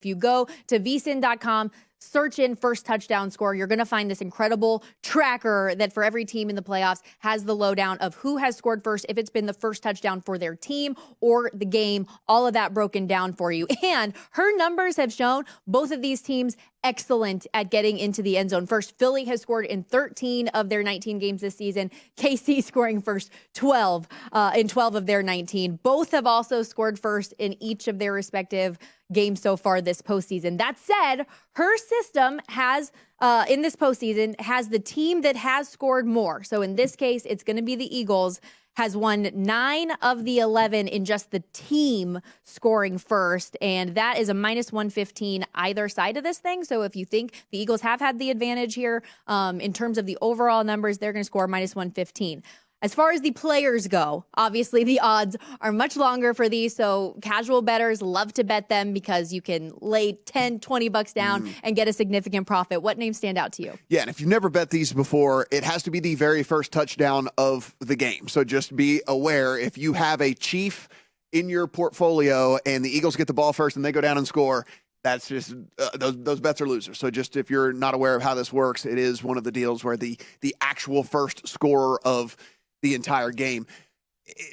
If you go to VSiN.com, search in first touchdown score, you're going to find this incredible tracker that for every team in the playoffs has the lowdown of who has scored first, if it's been the first touchdown for their team or the game, all of that broken down for you. And her numbers have shown both of these teams excellent at getting into the end zone first. Philly has scored in 13 of their 19 games this season. KC scoring first 12 in 12 of their 19. Both have also scored first in each of their respective games so far this postseason. That said, her system has, in this postseason, has the team that has scored more. So in this case, it's going to be the Eagles, has won 9 of the 11 in just the team scoring first. And that is a minus 115 either side of this thing. So if you think the Eagles have had the advantage here in terms of the overall numbers, they're going to score minus 115. As far as the players go, obviously the odds are much longer for these, so casual bettors love to bet them because you can lay 10, 20 bucks down and get a significant profit. What names stand out to you? Yeah, and if you've never bet these before, it has to be the very first touchdown of the game. So just be aware, if you have a Chief in your portfolio and the Eagles get the ball first and they go down and score, that's just those bets are losers. So just if you're not aware of how this works, it is one of the deals where the actual first scorer of the entire game.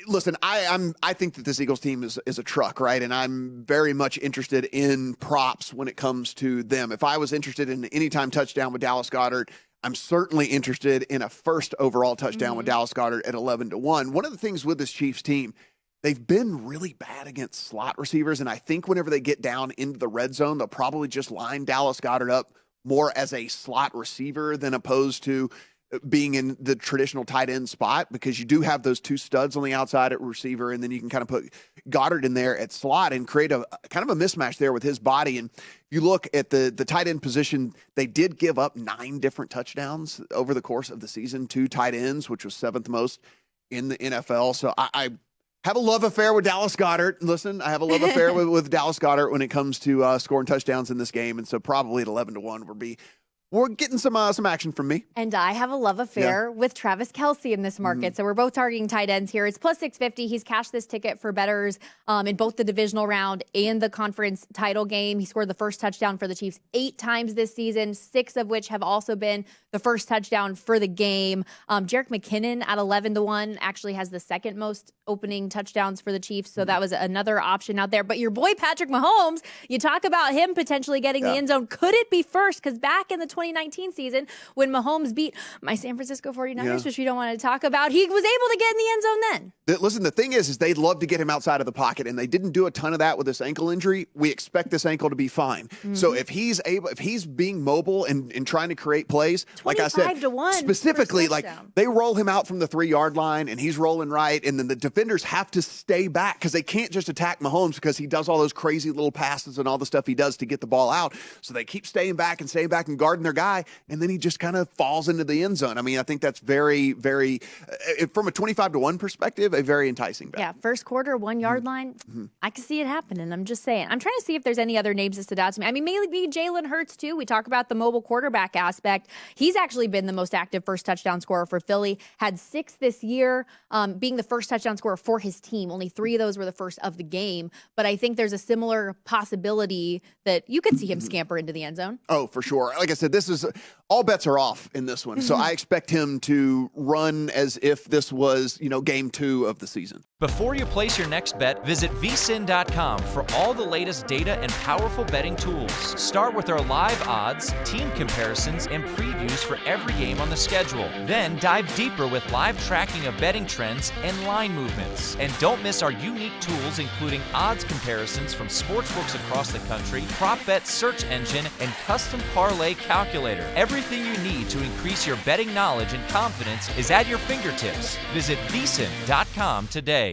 Listen, I think that this Eagles team is a truck, right? And I'm very much interested in props when it comes to them. If I was interested in an anytime touchdown with Dallas Goddard, I'm certainly interested in a first overall touchdown with Dallas Goddard at 11-1. One of the things with this Chiefs team, they've been really bad against slot receivers, and I think whenever they get down into the red zone, they'll probably just line Dallas Goddard up more as a slot receiver than opposed to being in the traditional tight end spot, because you do have those two studs on the outside at receiver, and then you can kind of put Goddard in there at slot and create a kind of a mismatch there with his body. And you look at the tight end position, they did give up 9 different touchdowns over the course of the season to tight ends, which was 7th most in the NFL. So I have a love affair with Dallas Goddard. Listen, I have a love affair with Dallas Goddard when it comes to scoring touchdowns in this game. And so probably at 11-1 we're getting some action from me. And I have a love affair with Travis Kelsey in this market. So we're both targeting tight ends here. It's plus 650. He's cashed this ticket for bettors in both the divisional round and the conference title game. He scored the first touchdown for the Chiefs 8 times this season, 6 of which have also been the first touchdown for the game. Jerick McKinnon at 11-1 actually has the second most opening touchdowns for the Chiefs. So that was another option out there. But your boy Patrick Mahomes, you talk about him potentially getting the end zone. Could it be first? Because back in the 2019 season, when Mahomes beat my San Francisco 49ers, which we don't want to talk about, he was able to get in the end zone then. Listen, the thing is they'd love to get him outside of the pocket, and they didn't do a ton of that with this ankle injury. We expect this ankle to be fine. So if he's being mobile and trying to create plays, like I said, specifically, like they roll him out from the 3-yard line and he's rolling right, and then the defenders have to stay back because they can't just attack Mahomes because he does all those crazy little passes and all the stuff he does to get the ball out. So they keep staying back and guarding their guy, and then he just kind of falls into the end zone. I mean, I think that's very, very, from a 25-1 perspective, a very enticing bet. Yeah, first quarter, 1-yard line. I can see it happening. I'm just saying. I'm trying to see if there's any other names that stood out to me. I mean, maybe Jalen Hurts, too. We talk about the mobile quarterback aspect. He's actually been the most active first touchdown scorer for Philly. Had 6 this year, being the first touchdown scorer for his team. Only 3 of those were the first of the game. But I think there's a similar possibility that you could see him scamper into the end zone. Oh, for sure. Like I said, this is all bets are off in this one. So I expect him to run as if this was, game 2 of the season. Before you place your next bet, visit VSiN.com for all the latest data and powerful betting tools. Start with our live odds, team comparisons, and previews for every game on the schedule. Then dive deeper with live tracking of betting trends and line movements. And don't miss our unique tools, including odds comparisons from sportsbooks across the country, prop bet search engine, and custom parlay calculator. Everything you need to increase your betting knowledge and confidence is at your fingertips. Visit VSiN.com today.